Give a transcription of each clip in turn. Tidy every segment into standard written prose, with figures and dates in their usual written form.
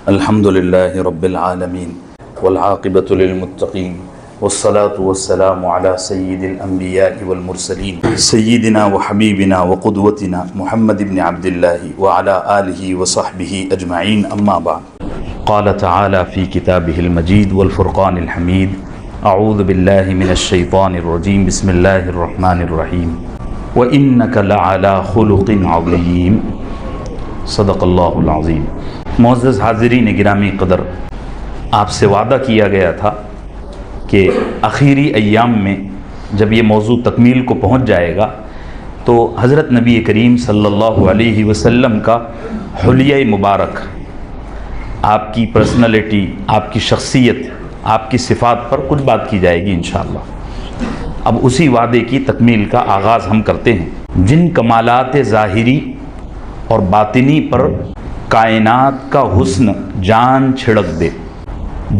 الحمد للہ رب العالمین والعاقبۃ للمتقین والصلاة والسلام علی سید الانبیاء والمرسلین سیدنا وحبیبنا وقدوتنا محمد بن عبد اللہ وعلی آلہ وصحبہ اجمعین اما بعد قال تعالی فی کتابہ المجید والفرقان الحمید اعوذ باللہ من الشیطان الرجیم بسم اللہ الرحمن الرحیم وَإِنَّكَ لَعَلَىٰ خُلُقٍ عَظِيمٍ صدق اللہ العظیم۔ معزز حاضرین گرامی قدر، آپ سے وعدہ کیا گیا تھا کہ آخری ایام میں جب یہ موضوع تکمیل کو پہنچ جائے گا تو حضرت نبی کریم صلی اللہ علیہ وسلم کا حلیہ مبارک، آپ کی پرسنالٹی، آپ کی شخصیت، آپ کی صفات پر کچھ بات کی جائے گی انشاءاللہ۔ اب اسی وعدے کی تکمیل کا آغاز ہم کرتے ہیں۔ جن کمالات ظاہری اور باطنی پر کائنات کا حسن جان چھڑک دے،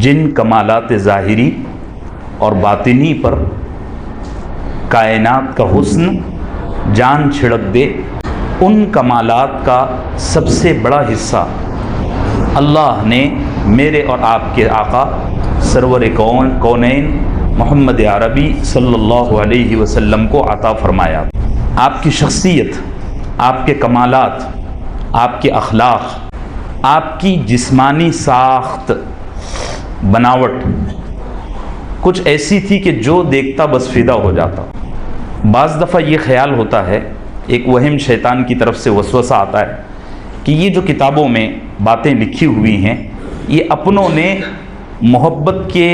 جن کمالات ظاہری اور باطنی پر کائنات کا حسن جان چھڑک دے، ان کمالات کا سب سے بڑا حصہ اللہ نے میرے اور آپ کے آقا سرور کونین محمد عربی صلی اللہ علیہ وسلم کو عطا فرمایا۔ آپ کی شخصیت، آپ کے کمالات، آپ کے اخلاق، آپ کی جسمانی ساخت، بناوٹ کچھ ایسی تھی کہ جو دیکھتا بس فدا ہو جاتا۔ بعض دفعہ یہ خیال ہوتا ہے، ایک وہم شیطان کی طرف سے وسوسہ آتا ہے کہ یہ جو کتابوں میں باتیں لکھی ہوئی ہیں یہ اپنوں نے محبت کے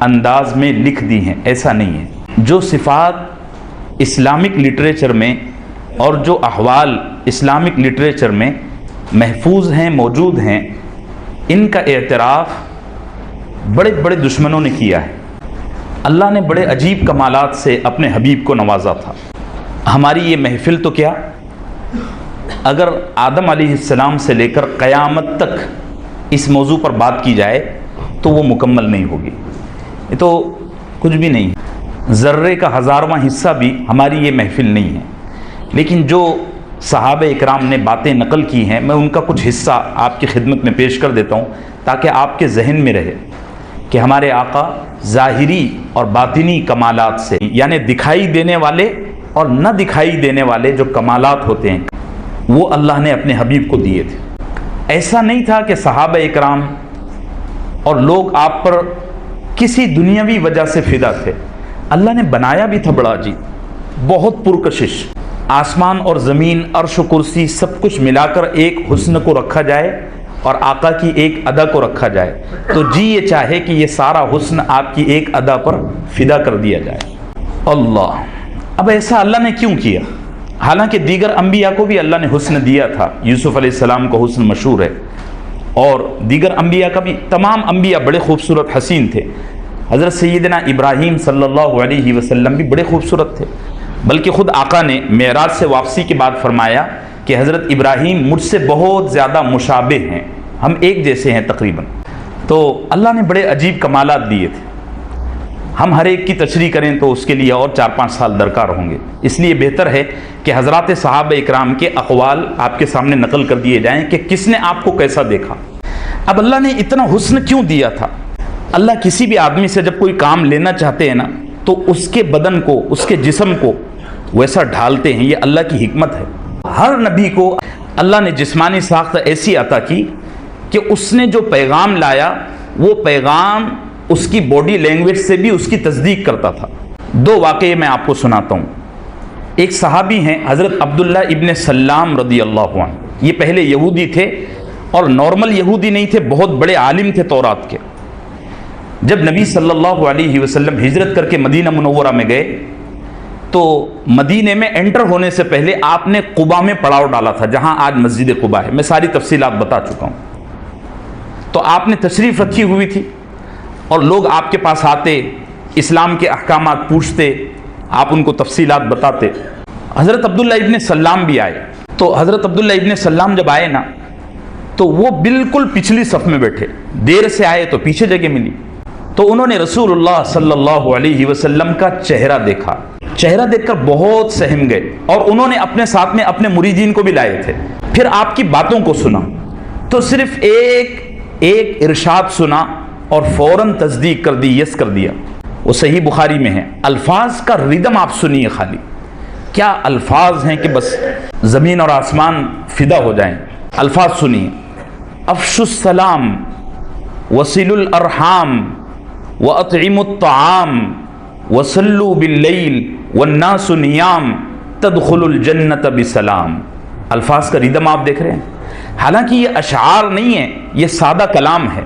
انداز میں لکھ دی ہیں۔ ایسا نہیں ہے۔ جو صفات اسلامک لٹریچر میں اور جو احوال اسلامک لٹریچر میں محفوظ ہیں، موجود ہیں، ان کا اعتراف بڑے بڑے دشمنوں نے کیا ہے۔ اللہ نے بڑے عجیب کمالات سے اپنے حبیب کو نوازا تھا۔ ہماری یہ محفل تو کیا، اگر آدم علیہ السلام سے لے کر قیامت تک اس موضوع پر بات کی جائے تو وہ مکمل نہیں ہوگی۔ یہ تو کچھ بھی نہیں، ذرے کا 1000واں حصہ بھی ہماری یہ محفل نہیں ہے۔ لیکن جو صحابہ اکرام نے باتیں نقل کی ہیں، میں ان کا کچھ حصہ آپ کی خدمت میں پیش کر دیتا ہوں تاکہ آپ کے ذہن میں رہے کہ ہمارے آقا ظاہری اور باطنی کمالات سے، یعنی دکھائی دینے والے اور نہ دکھائی دینے والے جو کمالات ہوتے ہیں وہ اللہ نے اپنے حبیب کو دیے تھے۔ ایسا نہیں تھا کہ صحابہ اکرام اور لوگ آپ پر کسی دنیاوی وجہ سے فدا تھے، اللہ نے بنایا بھی تھا بڑا عجیب، بہت پرکشش۔ آسمان اور زمین، عرش و کرسی، سب کچھ ملا کر ایک حسن کو رکھا جائے اور آقا کی ایک ادا کو رکھا جائے تو جی یہ چاہے کہ یہ سارا حسن آپ کی ایک ادا پر فدا کر دیا جائے۔ اللہ، اب ایسا اللہ نے کیوں کیا؟ حالانکہ دیگر انبیاء کو بھی اللہ نے حسن دیا تھا۔ یوسف علیہ السلام کو حسن مشہور ہے، اور دیگر انبیاء کا بھی، تمام انبیاء بڑے خوبصورت حسین تھے۔ حضرت سیدنا ابراہیم صلی اللہ علیہ وسلم بھی بڑے خوبصورت تھے، بلکہ خود آقا نے معراج سے واپسی کے بعد فرمایا کہ حضرت ابراہیم مجھ سے بہت زیادہ مشابہ ہیں، ہم ایک جیسے ہیں تقریباً۔ تو اللہ نے بڑے عجیب کمالات دیے تھے۔ ہم ہر ایک کی تشریح کریں تو اس کے لیے اور 4-5 سال درکار ہوں گے، اس لیے بہتر ہے کہ حضرات صحابہ اکرام کے اقوال آپ کے سامنے نقل کر دیے جائیں کہ کس نے آپ کو کیسا دیکھا۔ اب اللہ نے اتنا حسن کیوں دیا تھا؟ اللہ کسی بھی آدمی سے جب کوئی کام لینا چاہتے ہیں نا تو اس کے بدن کو، اس کے جسم کو ویسا ڈھالتے ہیں، یہ اللہ کی حکمت ہے۔ ہر نبی کو اللہ نے جسمانی ساخت ایسی عطا کی کہ اس نے جو پیغام لایا وہ پیغام اس کی باڈی لینگویج سے بھی اس کی تصدیق کرتا تھا۔ 2 واقعے میں آپ کو سناتا ہوں۔ ایک صحابی ہیں حضرت عبداللہ ابن سلام رضی اللہ عنہ، یہ پہلے یہودی تھے اور نارمل یہودی نہیں تھے، بہت بڑے عالم تھے تورات کے۔ جب نبی صلی اللہ علیہ وسلم ہجرت کر کے مدینہ منورہ میں گئے تو مدینے میں انٹر ہونے سے پہلے آپ نے قباء میں پڑاؤ ڈالا تھا، جہاں آج مسجد قباء ہے۔ میں ساری تفصیلات بتا چکا ہوں۔ تو آپ نے تشریف رکھی ہوئی تھی اور لوگ آپ کے پاس آتے، اسلام کے احکامات پوچھتے، آپ ان کو تفصیلات بتاتے۔ حضرت عبداللہ ابن سلام بھی آئے۔ تو حضرت عبداللہ ابن سلام جب آئے نا تو وہ بالکل پچھلی صف میں بیٹھے، دیر سے آئے تو پیچھے جگہ ملی۔ تو انہوں نے رسول اللہ صلی اللہ علیہ وسلم کا چہرہ دیکھا، چہرہ دیکھ کر بہت سہم گئے، اور انہوں نے اپنے ساتھ میں اپنے مریدین کو بھی لائے تھے۔ پھر آپ کی باتوں کو سنا تو صرف ایک ایک ارشاد سنا اور فوراً تصدیق کر دی، یس کر دیا. وہ صحیح بخاری میں ہے. الفاظ کا ردم آپ سنیے، خالی کیا الفاظ ہیں کہ بس زمین اور آسمان فدا ہو جائیں. الفاظ سنیے: افشوا السلام وصلوا الارحام واطعموا الطعام وصلوا باللیل والناس نیام تدخلوا الجنت بسلام. الفاظ کا ردم آپ دیکھ رہے ہیں. حالانکہ یہ اشعار نہیں ہے، یہ سادہ کلام ہے.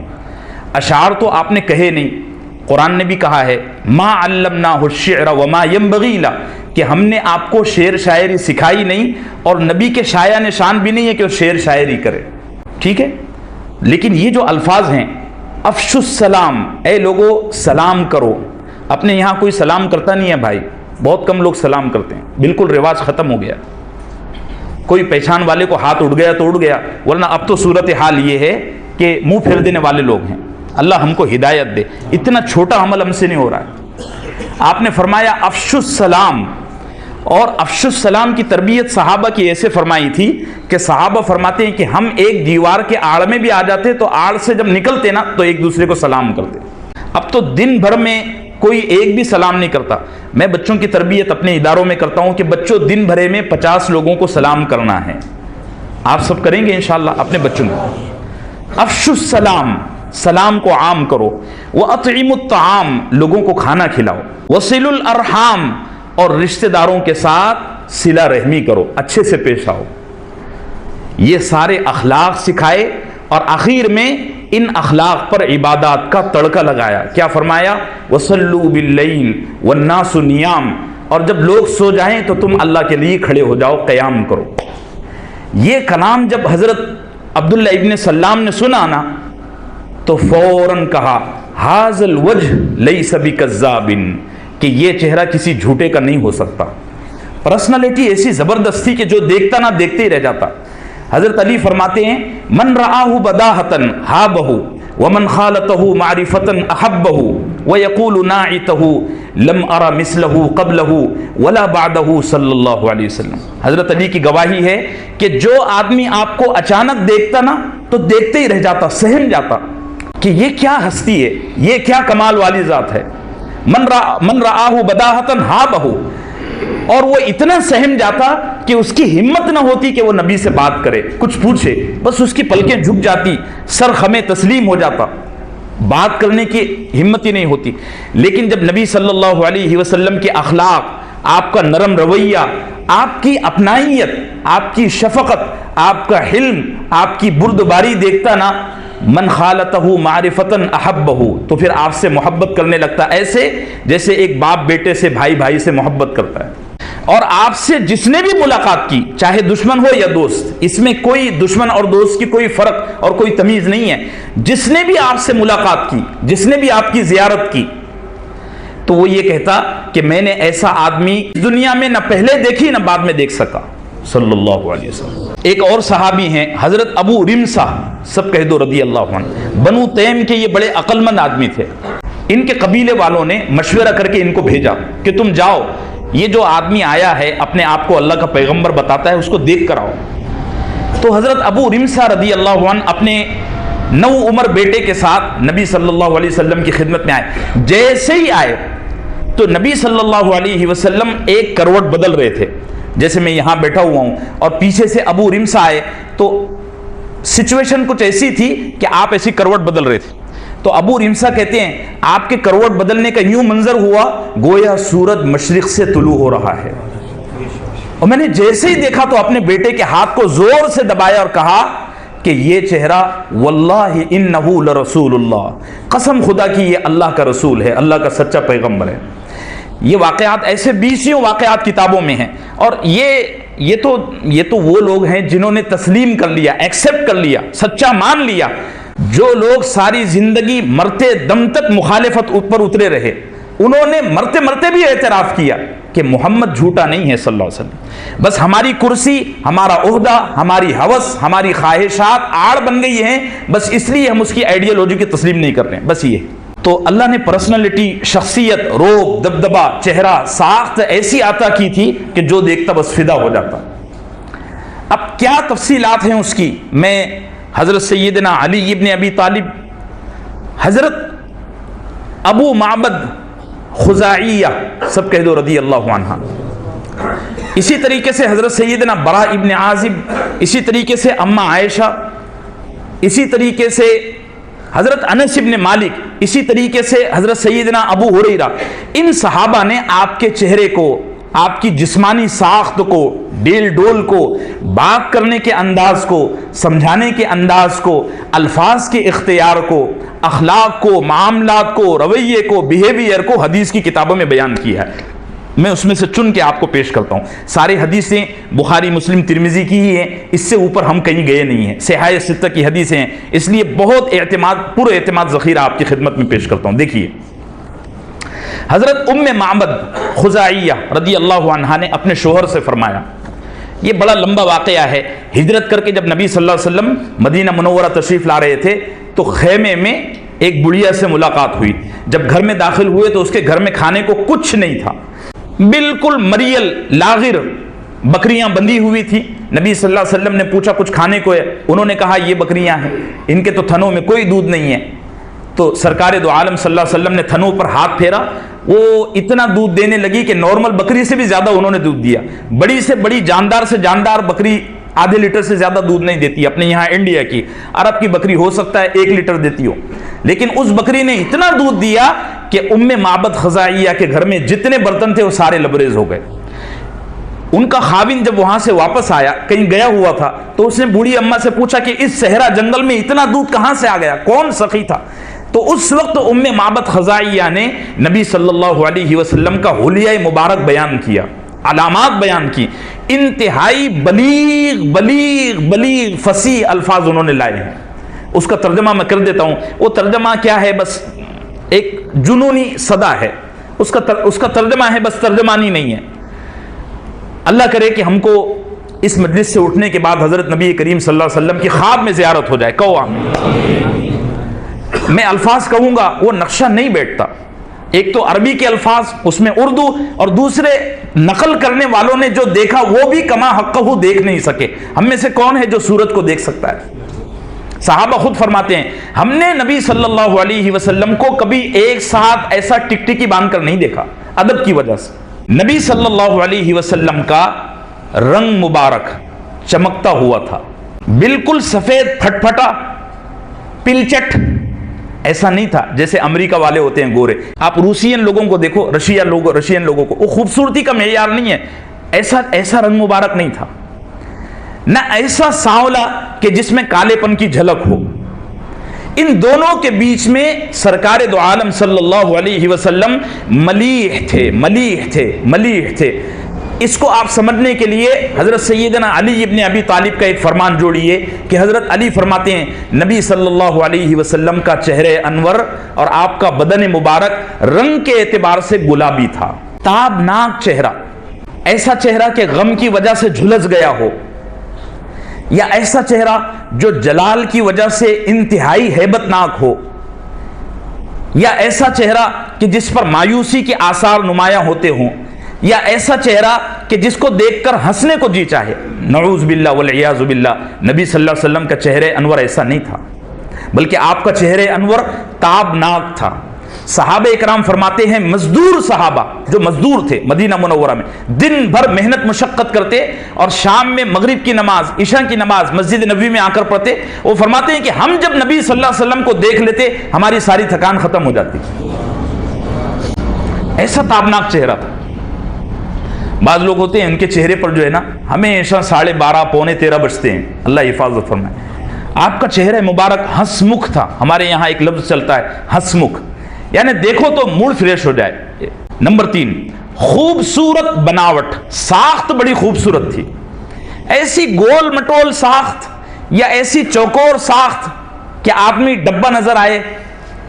اشعار تو آپ نے کہے نہیں. قرآن نے بھی کہا ہے ما علمناہ الشعر وما ينبغی لہ، کہ ہم نے آپ کو شعر شاعری سکھائی نہیں، اور نبی کے شایہ نشان بھی نہیں ہے کہ وہ شعر شاعری کرے. ٹھیک ہے، لیکن یہ جو الفاظ ہیں افشوا السلام، اے لوگو سلام کرو. اپنے یہاں کوئی سلام کرتا نہیں ہے بھائی، بہت کم لوگ سلام کرتے ہیں. بالکل رواج ختم ہو گیا. کوئی پہچان والے کو ہاتھ اٹھ گیا تو اٹھ گیا، ورنہ اب تو صورتحال یہ ہے کہ منہ پھیر دینے والے لوگ ہیں. اللہ ہم کو ہدایت دے. اتنا چھوٹا عمل ہم سے نہیں ہو رہا ہے. آپ نے فرمایا افشوا السلام، اور افشوا السلام کی تربیت صحابہ کی ایسے فرمائی تھی کہ صحابہ فرماتے ہیں کہ ہم ایک دیوار کے آڑ میں بھی آ جاتے تو آڑ سے جب نکلتے نا تو ایک دوسرے کو سلام کرتے. اب تو دن بھر میں کوئی ایک بھی سلام نہیں کرتا. میں بچوں کی تربیت اپنے اداروں میں کرتا ہوں کہ بچوں دن بھرے میں 50 لوگوں کو سلام کرنا ہے. آپ سب کریں گے انشاءاللہ اپنے بچوں کو. افشوا السلام، سلام کو عام کرو. وَأَطْعِمُوا الطَّعَامَ، لوگوں کو کھانا کھلاؤ. وَصِلُوا الْأَرْحَامَ، اور رشتہ داروں کے ساتھ صلہ رحمی کرو، اچھے سے پیش آؤ. یہ سارے اخلاق سکھائے، اور آخر میں ان اخلاق پر عبادات کا تڑکا لگایا. کیا فرمایا؟ وَصَلُّوا بِاللَّيْلِ وَالنَّاسُ نِيَامٌ، اور جب لوگ سو جائیں تو تم اللہ کے لیے کھڑے ہو جاؤ، قیام کرو. یہ کلام جب حضرت عبداللہ ابن سلام نے سنا نا تو فوراً کہا ھذا الوجہ لیس بکذاب، کہ یہ چہرہ کسی جھوٹے کا نہیں ہو سکتا. پرسنالٹی ایسی زبردست تھی کہ جو دیکھتا نہ دیکھتے ہی رہ جاتا. حضرت علی فرماتے ہیں من رآہ بداہۃ ہابہ ومن خالطہ معرفۃ احبہ ویقول ناعتہ لم ارى مثلہ قبلہ ولا بعدہ صلی اللہ علیہ وسلم. حضرت علی کی گواہی ہے کہ جو آدمی آپ کو اچانک دیکھتا نا تو دیکھتے ہی رہ جاتا، سہم جاتا کہ یہ کیا ہستی ہے، یہ کیا کمال والی ذات ہے. من رآہ بداہۃ ہابہ، اور وہ اتنا سہم جاتا کہ اس کی ہمت نہ ہوتی کہ وہ نبی سے بات کرے، کچھ پوچھے، بس اس کی پلکیں جھک جاتی، سر خمے تسلیم ہو جاتا، بات کرنے کی ہمت ہی نہیں ہوتی. لیکن جب نبی صلی اللہ علیہ وسلم کے اخلاق، آپ کا نرم رویہ، آپ کی اپنائیت، آپ کی شفقت، آپ کا حلم، آپ کی بردباری دیکھتا نا، من خالطہ معرفتاً احبہ، تو پھر آپ سے محبت کرنے لگتا، ایسے جیسے ایک باپ بیٹے سے، بھائی بھائی سے محبت کرتا ہے. اور آپ سے جس نے بھی ملاقات کی، چاہے دشمن ہو یا دوست، اس میں کوئی دشمن اور دوست کی کوئی فرق اور کوئی تمیز نہیں ہے، جس نے بھی آپ سے ملاقات کی، جس نے بھی آپ کی زیارت کی، تو وہ یہ کہتا کہ میں نے ایسا آدمی دنیا میں نہ پہلے دیکھی نہ بعد میں دیکھ سکا، صلی اللہ علیہ وسلم. ایک اور صحابی ہیں حضرت ابو رمسا، سب کہہ دو رضی اللہ عنہ. بنو تیم کے یہ بڑے عقل مند آدمی تھے. ان کے قبیلے والوں نے مشورہ کر کے ان کو بھیجا کہ تم جاؤ، یہ جو آدمی آیا ہے اپنے آپ کو اللہ کا پیغمبر بتاتا ہے، اس کو دیکھ کر آؤ. تو حضرت ابو رمسا رضی اللہ عنہ اپنے نو عمر بیٹے کے ساتھ نبی صلی اللہ علیہ وسلم کی خدمت میں آئے. جیسے ہی آئے تو نبی صلی اللہ علیہ وسلم ایک کروٹ بدل رہے تھے، جیسے میں یہاں بیٹھا ہوا ہوں اور پیچھے سے ابو رمسا آئے، تو سچویشن کچھ ایسی تھی کہ آپ ایسی کروٹ بدل رہے تھے. تو ابو رمسا کہتے ہیں آپ کے کروٹ بدلنے کا یوں منظر ہوا گویا سورج مشرق سے طلوع ہو رہا ہے. اور میں نے جیسے ہی دیکھا تو اپنے بیٹے کے ہاتھ کو زور سے دبایا اور کہا کہ یہ چہرہ واللہ انہ لرسول اللہ، قسم خدا کی یہ اللہ کا رسول ہے، اللہ کا سچا پیغمبر ہے. یہ واقعات ایسے 20 واقعات کتابوں میں ہیں. اور یہ تو وہ لوگ ہیں جنہوں نے تسلیم کر لیا، ایکسیپٹ کر لیا، سچا مان لیا. جو لوگ ساری زندگی مرتے دم تک مخالفت پر اترے رہے، انہوں نے مرتے مرتے بھی اعتراف کیا کہ محمد جھوٹا نہیں ہے صلی اللہ علیہ وسلم. بس ہماری کرسی، ہمارا عہدہ، ہماری ہوس، ہماری خواہشات آڑ بن گئی ہیں، بس اس لیے ہم اس کی آئیڈیالوجی کی تسلیم نہیں کر رہے ہیں، بس یہ. تو اللہ نے پرسنالٹی، شخصیت، روب، دبدبا، چہرہ، ساخت ایسی عطا کی تھی کہ جو دیکھتا بس فدا ہو جاتا. اب کیا تفصیلات ہیں اس کی، میں حضرت سیدنا علی ابن ابی طالب، حضرت ابو معبد خزاعیہ، سب کہہ دو رضی اللہ عنہ، اسی طریقے سے حضرت سیدنا برا ابن عازب، اسی طریقے سے اماں عائشہ، اسی طریقے سے حضرت انس ابن مالک، اسی طریقے سے حضرت سیدنا ابو ہریرہ، ان صحابہ نے آپ کے چہرے کو، آپ کی جسمانی ساخت کو، ڈیل ڈول کو، بات کرنے کے انداز کو، سمجھانے کے انداز کو، الفاظ کے اختیار کو، اخلاق کو، معاملات کو، رویے کو، بیہیویئر کو حدیث کی کتابوں میں بیان کیا ہے۔ میں اس میں سے چن کے آپ کو پیش کرتا ہوں۔ ساری حدیثیں بخاری، مسلم، ترمذی کی ہی ہیں، اس سے اوپر ہم کہیں گئے نہیں ہیں، صحاح ستہ کی حدیثیں ہیں، اس لیے بہت پر اعتماد ذخیرہ آپ کی خدمت میں پیش کرتا ہوں۔ دیکھیے، حضرت ام معبد خزاعیہ رضی اللہ عنہا نے اپنے شوہر سے فرمایا، یہ بڑا لمبا واقعہ ہے، ہجرت کر کے جب نبی صلی اللہ علیہ وسلم مدینہ منورہ تشریف لا رہے تھے تو خیمے میں ایک بڑھیا سے ملاقات ہوئی۔ جب گھر میں داخل ہوئے تو اس کے گھر میں کھانے کو کچھ نہیں تھا، بالکل مریل لاغر بکریاں بندھی ہوئی تھی۔ نبی صلی اللہ علیہ وسلم نے پوچھا کچھ کھانے کو ہے؟ انہوں نے کہا یہ بکریاں ہیں، ان کے تو تھنوں میں کوئی دودھ نہیں ہے۔ تو سرکار دو عالم صلی اللہ علیہ وسلم نے تھنوں پر ہاتھ پھیرا، وہ اتنا دودھ دینے لگی کہ نارمل بکری سے بھی زیادہ انہوں نے دودھ دیا۔ بڑی سے بڑی جاندار سے جاندار بکری آدھے لیٹر سے زیادہ دودھ نہیں دیتی، اپنے یہاں انڈیا کی، عرب کی بکری ہو سکتا ہے 1 لیٹر دیتی ہو، لیکن اس بکری نے اتنا دودھ دیا کہ ام معبد خزاعیہ کے گھر میں جتنے برتن تھے وہ سارے لبریز ہو گئے۔ ان کا خاوند جب وہاں سے واپس آیا، کہیں گیا ہوا تھا، تو اس نے بوڑھی اماں سے پوچھا کہ اس صحرا جنگل میں اتنا دودھ کہاں سے آ گیا، کون سخی تھا؟ تو اس وقت ام معبد خزاعیہ نے نبی صلی اللہ علیہ وسلم کا حلیہ مبارک بیان کیا، علامات بیان کی، انتہائی بلیغ بلیغ بلیغ فصیح الفاظ انہوں نے لائے ہیں۔ اس کا ترجمہ میں کر دیتا ہوں۔ وہ ترجمہ کیا ہے؟ بس ایک جنونی صدا ہے، اس کا ترجمہ ہے، بس ترجمانی نہیں ہے۔ اللہ کرے کہ ہم کو اس مجلس سے اٹھنے کے بعد حضرت نبی کریم صلی اللہ علیہ وسلم کی خواب میں زیارت ہو جائے۔ کہو آمین۔ میں الفاظ کہوں گا وہ نقشہ نہیں بیٹھتا، ایک تو عربی کے الفاظ، اس میں اردو، اور دوسرے نقل کرنے والوں نے جو دیکھا وہ بھی کما حقہ دیکھ نہیں سکے۔ ہم میں سے کون ہے جو سورج کو دیکھ سکتا ہے؟ صحابہ خود فرماتے ہیں ہم نے نبی صلی اللہ علیہ وسلم کو کبھی ایک ساتھ ایسا ٹکٹکی باندھ کر نہیں دیکھا، ادب کی وجہ سے۔ نبی صلی اللہ علیہ وسلم کا رنگ مبارک چمکتا ہوا تھا، بالکل سفید پھٹ پھٹا پلچٹ، ایسا نہیں تھا جیسے امریکہ والے ہوتے ہیں گورے۔ آپ روسین لوگوں کو دیکھو، رشین لوگوں کو، وہ خوبصورتی کا معیار نہیں ہے، ایسا رنگ مبارک نہیں تھا، نہ ایسا سانولا کہ جس میں کالے پن کی جھلک ہو۔ ان دونوں کے بیچ میں سرکار دو عالم صلی اللہ علیہ وسلم ملیح تھے۔ اس کو آپ سمجھنے کے لیے حضرت سیدنا علی ابن ابی طالب کا ایک فرمان جوڑیے کہ حضرت علی فرماتے ہیں نبی صلی اللہ علیہ وسلم کا چہرہ انور اور آپ کا بدن مبارک رنگ کے اعتبار سے گلابی تھا، تابناک چہرہ، ایسا چہرہ کہ غم کی وجہ سے جھلس گیا ہو، یا ایسا چہرہ جو جلال کی وجہ سے انتہائی ہیبت ناک ہو، یا ایسا چہرہ کہ جس پر مایوسی کے آثار نمایاں ہوتے ہوں، یا ایسا چہرہ کہ جس کو دیکھ کر ہنسنے کو جی چاہے۔ نعوذ باللہ والعیاذ باللہ، نبی صلی اللہ علیہ وسلم کا چہرہ انور ایسا نہیں تھا، بلکہ آپ کا چہرہ انور تابناک تھا۔ صحابہ اکرام فرماتے ہیں مزدور صحابہ جو مزدور تھے مدینہ منورہ میں، دن بھر محنت مشقت کرتے اور شام میں مغرب کی نماز، عشاء کی نماز مسجد نبوی میں آ کر پڑھتے، وہ فرماتے ہیں کہ ہم جب نبی صلی اللہ علیہ وسلم کو دیکھ لیتے ہماری ساری تھکان ختم ہو جاتی، ایسا تابناک چہرہ تھا۔ بعض لوگ ہوتے ہیں ان کے چہرے پر جو ہے نا ہمیشہ 12:30 پونے 13 بجتے ہیں، اللہ حفاظت فرمائے۔ آپ کا چہرہ مبارک ہنسمکھ تھا، ہمارے یہاں ایک لفظ چلتا ہے ہنسمکھ، یعنی دیکھو تو موڈ فریش ہو جائے۔ نمبر 3، خوبصورت بناوٹ، ساخت بڑی خوبصورت تھی، ایسی گول مٹول ساخت یا ایسی چوکور ساخت کہ آدمی ڈبہ نظر آئے،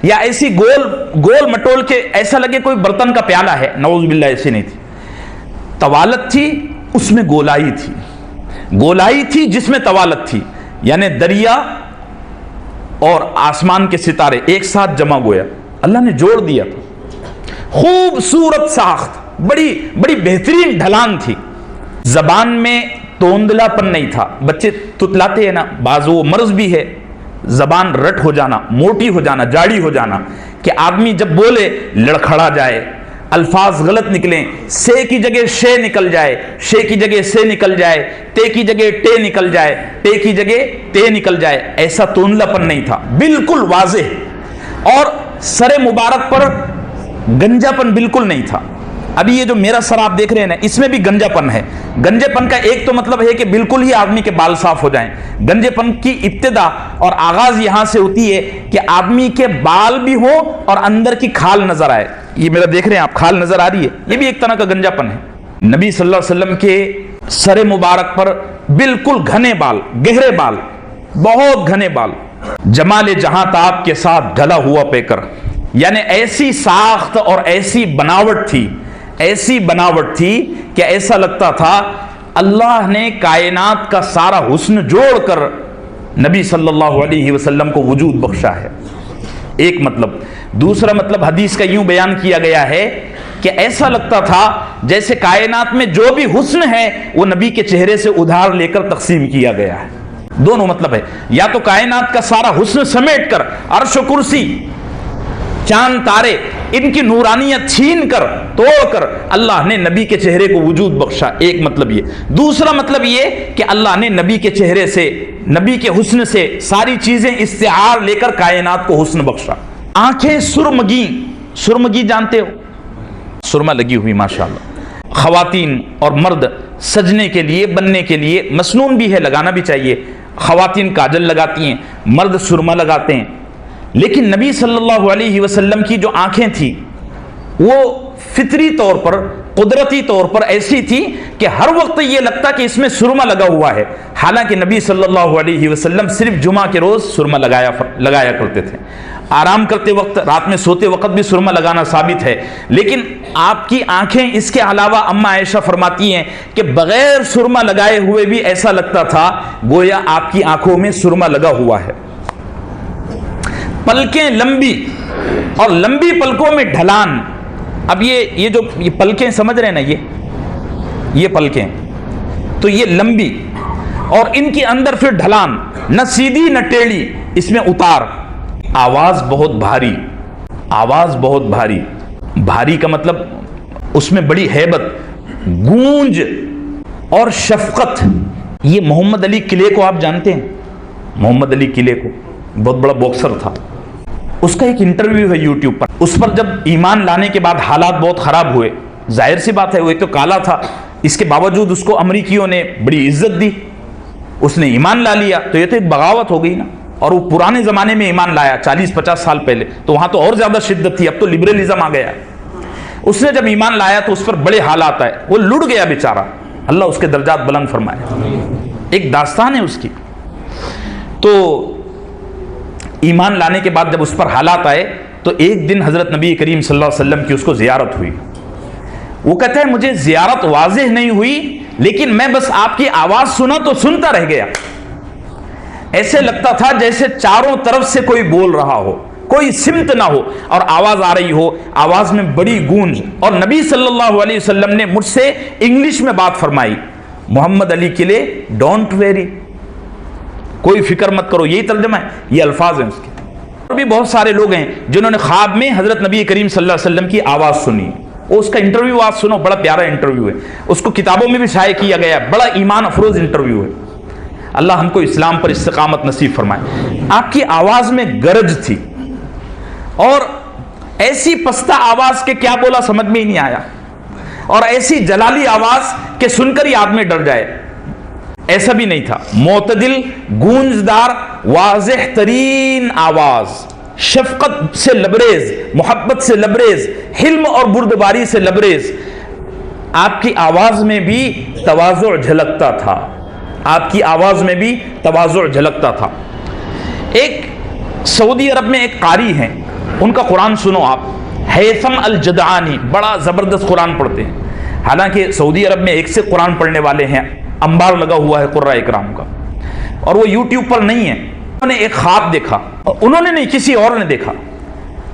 یا ایسی گول مٹول کے ایسا لگے کوئی برتن کا پیالہ ہے، نعوذ باللہ ایسی نہیں تھی۔ طوالت تھی، اس میں گولائی تھی جس میں طوالت تھی، یعنی دریا اور آسمان کے ستارے ایک ساتھ جمع گویا اللہ نے جوڑ دیا تھا۔ خوبصورت ساخت، بڑی بہترین ڈھلان تھی، زبان میں توندلا پن نہیں تھا. بچے تتلاتے ہیں نا, بعض وہ مرض بھی ہے, زبان رٹ ہو جانا, موٹی ہو جانا, جاڑی ہو جانا, کہ آدمی جب بولے لڑکھڑا جائے, الفاظ غلط نکلیں, سے کی جگہ شے نکل جائے, شے کی جگہ سے نکل جائے, تے کی جگہ ٹے نکل جائے, ٹے کی جگہ تے نکل جائے. ایسا توندلا پن نہیں تھا, بالکل واضح. اور سر مبارک پر گنجا پن بالکل نہیں تھا. ابھی یہ جو میرا سر آپ دیکھ رہے ہیں نا, اس میں بھی گنجا پن ہے. گنجے پن کا ایک تو مطلب ہے کہ بالکل ہی آدمی کے بال صاف ہو جائیں. گنجے پن کی ابتدا اور آغاز یہاں سے ہوتی ہے کہ آدمی کے بال بھی ہو اور اندر کی کھال نظر آئے. یہ میرا دیکھ رہے ہیں آپ, کھال نظر آ رہی ہے, یہ بھی ایک طرح کا گنجا پن ہے. نبی صلی اللہ علیہ وسلم کے سر مبارک پر بالکل گھنے بال, گہرے بال, بہت گھنے بال, جمال جہاں تاب کے ساتھ ڈھلا ہوا پیکر. یعنی ایسی ساخت اور ایسی بناوٹ تھی, ایسی بناوٹ تھی کہ ایسا لگتا تھا اللہ نے کائنات کا سارا حسن جوڑ کر نبی صلی اللہ علیہ وسلم کو وجود بخشا ہے. ایک مطلب. دوسرا مطلب حدیث کا یوں بیان کیا گیا ہے کہ ایسا لگتا تھا جیسے کائنات میں جو بھی حسن ہے وہ نبی کے چہرے سے ادھار لے کر تقسیم کیا گیا ہے. دونوں مطلب ہے, یا تو کائنات کا سارا حسن سمیٹ کر, عرش و کرسی, چاند تارے, ان کی نورانیت چھین کر, توڑ کر اللہ نے نبی کے چہرے کو وجود بخشا. ایک مطلب یہ. دوسرا مطلب یہ کہ اللہ نے نبی کے چہرے سے, نبی کے حسن سے ساری چیزیں استعار لے کر کائنات کو حسن بخشا. آنکھیں سرمگی, سرمگی جانتے ہو, سرما لگی ہوئی ماشاءاللہ. خواتین اور مرد سجنے کے لیے, بننے کے لیے مسنون بھی ہے, لگانا بھی چاہیے. خواتین کاجل لگاتی ہیں, مرد سرما لگاتے ہیں. لیکن نبی صلی اللہ علیہ وسلم کی جو آنکھیں تھیں وہ فطری طور پر, قدرتی طور پر ایسی تھی کہ ہر وقت یہ لگتا کہ اس میں سرما لگا ہوا ہے. حالانکہ نبی صلی اللہ علیہ وسلم صرف جمعہ کے روز سرما لگایا کرتے تھے. آرام کرتے وقت, رات میں سوتے وقت بھی سرما لگانا ثابت ہے. لیکن آپ کی آنکھیں اس کے علاوہ, اما عائشہ فرماتی ہیں کہ بغیر سرما لگائے ہوئے بھی ایسا لگتا تھا گویا آپ کی آنکھوں میں سرما لگا ہوا ہے. پلکیں لمبی, اور لمبی پلکوں میں ڈھلان. اب یہ جو یہ پلکیں سمجھ رہے ہیں نا, یہ پلکیں تو یہ لمبی, اور ان کے اندر پھر ڈھلان, نہ سیدھی نہ ٹیڑھی, اس میں اتار. آواز بہت بھاری, آواز بہت بھاری. بھاری کا مطلب اس میں بڑی ہیبت, گونج اور شفقت. یہ محمد علی قلعے کو آپ جانتے ہیں؟ محمد علی قلعے کو, بہت بڑا باکسر تھا. اس کا ایک انٹرویو ہے یوٹیوب پر. اس پر جب ایمان لانے کے بعد حالات بہت خراب ہوئے, ظاہر سی بات ہے وہ ایک تو کالا تھا, اس کے باوجود اس کو امریکیوں نے بڑی عزت دی. اس نے ایمان لا لیا تو یہ تو ایک بغاوت ہو گئی نا. اور وہ پرانے زمانے میں ایمان لایا 40-50 سال پہلے, تو وہاں تو اور زیادہ شدت تھی, اب تو لبرلزم آ گیا. اس نے جب ایمان لایا تو اس پر بڑے حالات آئے, وہ لڑ گیا بیچارہ, اللہ اس کے درجات بلند فرمائے. ایک داستان ہے اس کی. تو ایمان لانے کے بعد جب اس پر حالات آئے تو ایک دن حضرت نبی کریم صلی اللہ علیہ وسلم کی اس کو زیارت ہوئی. وہ کہتا ہے مجھے زیارت واضح نہیں ہوئی, لیکن میں بس آپ کی آواز سنا تو سنتا رہ گیا. ایسے لگتا تھا جیسے چاروں طرف سے کوئی بول رہا ہو, کوئی سمت نہ ہو اور آواز آ رہی ہو, آواز میں بڑی گونج. اور نبی صلی اللہ علیہ وسلم نے مجھ سے انگلش میں بات فرمائی, محمد علی قلعے ڈونٹ ویری, کوئی فکر مت کرو. یہی ترجمہ ہے, یہ الفاظ ہیں اس کے. اور بھی بہت سارے لوگ ہیں جنہوں نے خواب میں حضرت نبی کریم صلی اللہ علیہ وسلم کی آواز سنی. وہ اس کا انٹرویو آپ سنو, بڑا پیارا انٹرویو ہے, اس کو کتابوں میں بھی شائع کیا گیا, بڑا ایمان افروز انٹرویو ہے. اللہ ہم کو اسلام پر استقامت نصیب فرمائے. آپ کی آواز میں گرج تھی, اور ایسی پستہ آواز کے کیا بولا سمجھ میں ہی نہیں آیا, اور ایسی جلالی آواز کہ سن کر ہی آدمی ڈر جائے, ایسا بھی نہیں تھا. معتدل, گونجدار, واضح ترین آواز, شفقت سے لبریز, محبت سے لبریز, حلم اور بردباری سے لبریز. آپ کی آواز میں بھی تواضع جھلکتا تھا, آپ کی آواز میں بھی تواضع جھلکتا تھا. ایک سعودی عرب میں ایک قاری ہیں, ان کا قرآن سنو آپ, ہیثم الجدعانی, بڑا زبردست قرآن پڑھتے ہیں. حالانکہ سعودی عرب میں ایک سے قرآن پڑھنے والے ہیں, انبار لگا ہوا ہے قراء اکرام کا, اور وہ یوٹیوب پر نہیں ہے. انہوں نے ایک خواب دیکھا, انہوں نے نہیں کسی اور نے دیکھا.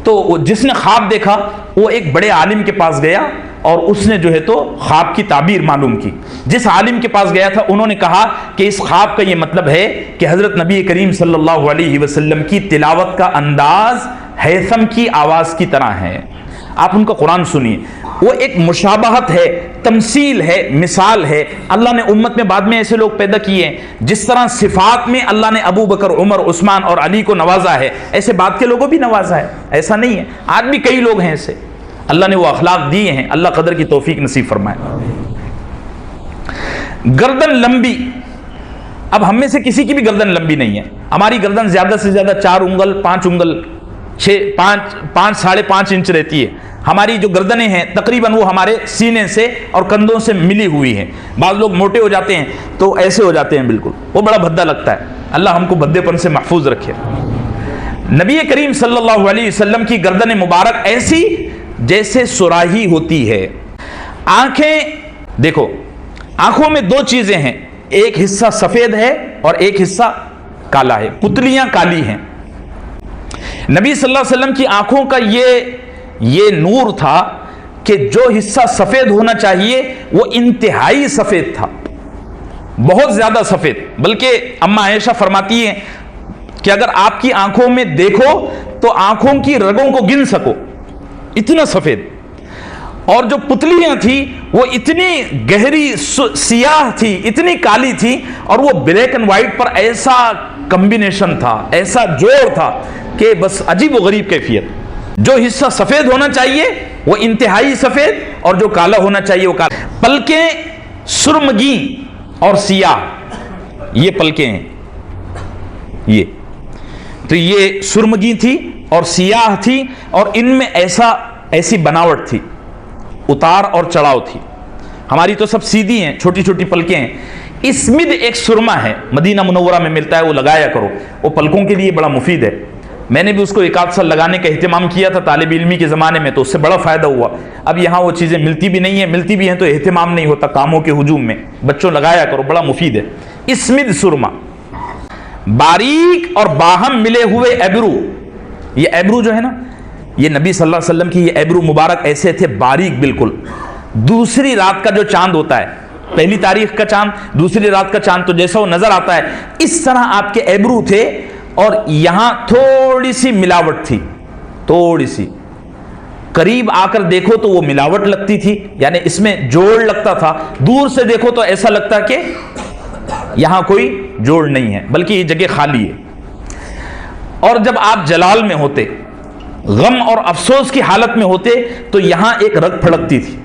تو جس نے خواب دیکھا وہ ایک بڑے عالم کے پاس گیا, اور اس نے جو ہے تو خواب کی تعبیر معلوم کی. جس عالم کے پاس گیا تھا انہوں نے کہا کہ اس خواب کا یہ مطلب ہے کہ حضرت نبی کریم صلی اللہ علیہ وسلم کی تلاوت کا انداز ہیثم کی آواز کی طرح ہے. آپ ان کا قرآن سنیے, وہ ایک مشابہت ہے, تمثیل ہے, مثال ہے. اللہ نے امت میں بعد میں ایسے لوگ پیدا کیے ہیں, جس طرح صفات میں اللہ نے ابو بکر, عمر, عثمان اور علی کو نوازا ہے, ایسے بعد کے لوگوں بھی نوازا ہے. ایسا نہیں ہے, آج بھی کئی لوگ ہیں ایسے, اللہ نے وہ اخلاق دیے ہیں. اللہ قدر کی توفیق نصیب فرمائے. گردن لمبی, اب ہم میں سے کسی کی بھی گردن لمبی نہیں ہے. ہماری گردن زیادہ سے زیادہ 4 انگل 5 انگل 5 ساڑھے 5 انچ رہتی ہے. ہماری جو گردنیں ہیں تقریباً وہ ہمارے سینے سے اور کندھوں سے ملی ہوئی ہیں. بعض لوگ موٹے ہو جاتے ہیں تو ایسے ہو جاتے ہیں, بالکل وہ بڑا بھدا لگتا ہے. اللہ ہم کو بھدے پن سے محفوظ رکھے. نبی کریم صلی اللہ علیہ وسلم کی گردن مبارک ایسی جیسے سراہی ہوتی ہے. آنکھیں دیکھو, آنکھوں میں 2 چیزیں ہیں, ایک حصہ سفید ہے اور ایک حصہ کالا ہے, پتلیاں کالی ہیں. نبی صلی اللہ علیہ وسلم کی آنکھوں کا یہ نور تھا کہ جو حصہ سفید ہونا چاہیے وہ انتہائی سفید تھا, بہت زیادہ سفید. بلکہ اما عائشہ فرماتی ہیں کہ اگر آپ کی آنکھوں میں دیکھو تو آنکھوں کی رگوں کو گن سکو, اتنا سفید. اور جو پتلیاں تھی وہ اتنی گہری سیاہ تھی, اتنی کالی تھی, اور وہ بلیک اینڈ وائٹ پر ایسا کمبینیشن تھا, ایسا جوڑ تھا کہ بس عجیب و غریب کیفیت. جو حصہ سفید ہونا چاہیے وہ انتہائی سفید, اور جو کالا ہونا چاہیے وہ کالا. پلکیں سرمگی اور سیاہ, یہ پلکیں ہیں, یہ تو یہ سرمگی تھی اور سیاہ تھی, اور ان میں ایسی بناوٹ تھی, اتار اور چڑھاؤ تھی. ہماری تو سب سیدھی ہیں, چھوٹی چھوٹی پلکیں ہیں. اسمد ایک سرما ہے, مدینہ منورہ میں ملتا ہے, وہ لگایا کرو, وہ پلکوں کے لیے بڑا مفید ہے. میں نے بھی اس کو 1 آدھ سال لگانے کا اہتمام کیا تھا طالب علمی کے زمانے میں, تو اس سے بڑا فائدہ ہوا. اب یہاں وہ چیزیں ملتی بھی نہیں ہیں, ملتی بھی ہیں تو اہتمام نہیں ہوتا کاموں کے ہجوم میں. بچوں لگایا کرو, بڑا مفید ہے. اسمد سرما. باریک اور باہم ملے ہوئے ایبرو, یہ ایبرو جو ہے نا, یہ نبی صلی اللہ علیہ وسلم کی یہ ایبرو مبارک ایسے تھے, باریک بالکل. دوسری رات کا جو چاند ہوتا ہے, پہلی تاریخ کا چاند, دوسری رات کا چاند, تو جیسا وہ نظر آتا ہے اس طرح آپ کے ایبرو تھے. اور یہاں تھوڑی سی ملاوٹ تھی, تھوڑی سی. قریب آ کر دیکھو تو وہ ملاوٹ لگتی تھی, یعنی اس میں جوڑ لگتا تھا. دور سے دیکھو تو ایسا لگتا کہ یہاں کوئی جوڑ نہیں ہے, بلکہ یہ جگہ خالی ہے. اور جب آپ جلال میں ہوتے, غم اور افسوس کی حالت میں ہوتے, تو یہاں ایک رگ پھڑکتی تھی.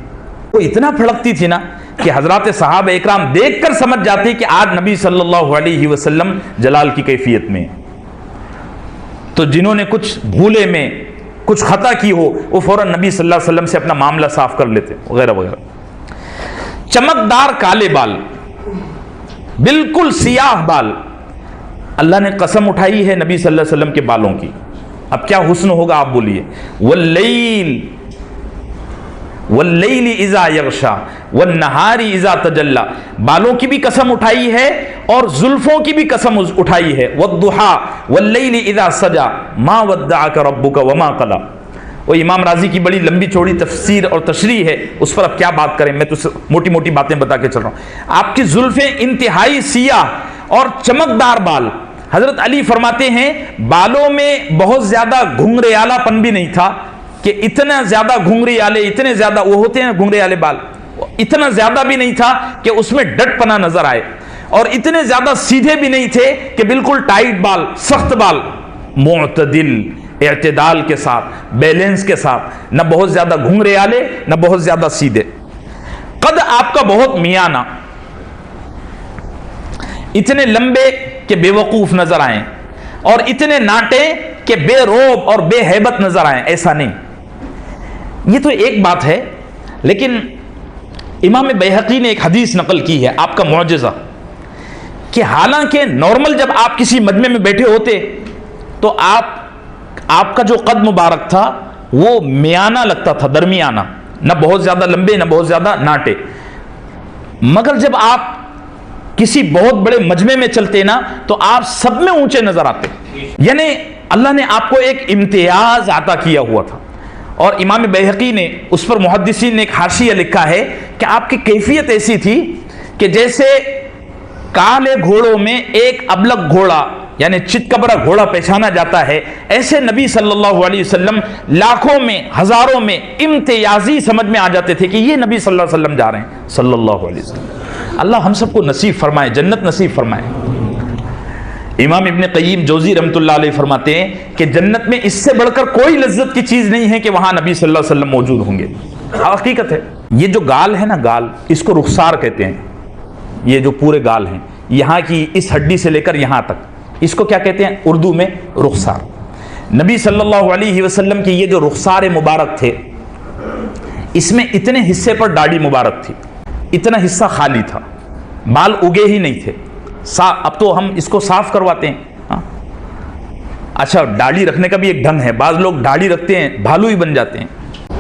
وہ اتنا پھڑکتی تھی نا کہ حضرات صحابہ اکرام دیکھ کر سمجھ جاتے کہ آج نبی صلی اللہ علیہ وسلم جلال کی کیفیت میں. تو جنہوں نے کچھ بھولے میں کچھ خطا کی ہو, وہ فوراً نبی صلی اللہ علیہ وسلم سے اپنا معاملہ صاف کر لیتے, وغیرہ وغیرہ. چمکدار کالے بال, بالکل سیاہ بال. اللہ نے قسم اٹھائی ہے نبی صلی اللہ علیہ وسلم کے بالوں کی. اب کیا حسن ہوگا آپ بولیے. واللیل اذا یغشا والنہار اذا تجلی, بالوں کی بھی قسم اٹھائی ہے اور زلفوں کی بھی قسم اٹھائی ہے. والضحا واللیل اذا سجا ما ودعک ربک وما قلی. وہ امام راضی کی بڑی لمبی چوڑی تفسیر اور تشریح ہے, اس پر اب کیا بات کریں, میں تو موٹی موٹی باتیں بتا کے چل رہا ہوں. آپ کی زلفیں انتہائی سیاہ اور چمکدار بال. حضرت علی فرماتے ہیں بالوں میں بہت زیادہ گھنگریالہ پن بھی نہیں تھا, کہ اتنا زیادہ گھنگری آلے, اتنے زیادہ وہ ہوتے ہیں گھنگری آلے بال, اتنا زیادہ بھی نہیں تھا کہ اس میں ڈٹ پنا نظر آئے, اور اتنے زیادہ سیدھے بھی نہیں تھے کہ بالکل ٹائٹ بال, سخت بال. معتدل, اعتدال کے ساتھ, بیلنس کے ساتھ, نہ بہت زیادہ گھنگری آلے نہ بہت زیادہ سیدھے. قد آپ کا بہت میانہ, اتنے لمبے کہ بے وقوف نظر آئیں, اور اتنے ناٹے کہ بے روب اور بے ہیبت نظر آئیں, ایسا نہیں. یہ تو ایک بات ہے, لیکن امام بیہقی نے ایک حدیث نقل کی ہے, آپ کا معجزہ, کہ حالانکہ نارمل جب آپ کسی مجمع میں بیٹھے ہوتے تو آپ کا جو قد مبارک تھا وہ میانہ لگتا تھا, درمیانہ, نہ بہت زیادہ لمبے نہ بہت زیادہ ناٹے. مگر جب آپ کسی بہت بڑے مجمع میں چلتے نا تو آپ سب میں اونچے نظر آتے. یعنی اللہ نے آپ کو ایک امتیاز عطا کیا ہوا تھا. اور امام بیہقی نے اس پر محدثین نے ایک حاشیہ لکھا ہے کہ آپ کی کیفیت ایسی تھی کہ جیسے کالے گھوڑوں میں ایک ابلغ گھوڑا یعنی چتکبرا گھوڑا پہچانا جاتا ہے، ایسے نبی صلی اللہ علیہ وسلم لاکھوں میں ہزاروں میں امتیازی سمجھ میں آ جاتے تھے کہ یہ نبی صلی اللہ علیہ وسلم جا رہے ہیں صلی اللہ علیہ وسلم۔ اللہ ہم سب کو نصیب فرمائے، جنت نصیب فرمائے۔ امام ابن قیم جوزی رحمۃ اللہ علیہ فرماتے ہیں کہ جنت میں اس سے بڑھ کر کوئی لذت کی چیز نہیں ہے کہ وہاں نبی صلی اللہ علیہ وسلم موجود ہوں گے۔ حقیقت ہے، یہ جو گال ہے نا، گال، اس کو رخسار کہتے ہیں۔ یہ جو پورے گال ہیں، یہاں کی اس ہڈی سے لے کر یہاں تک، اس کو کیا کہتے ہیں اردو میں؟ رخسار۔ نبی صلی اللہ علیہ وسلم کی یہ جو رخسار مبارک تھے، اس میں اتنے حصے پر داڑھی مبارک تھی، اتنا حصہ خالی تھا، بال اگے ہی نہیں تھے۔ اب تو ہم اس کو صاف کرواتے ہیں۔ اچھا، داڑھی رکھنے کا بھی ایک ڈھنگ ہے، بعض لوگ داڑھی رکھتے ہیں بھالو ہی بن جاتے ہیں۔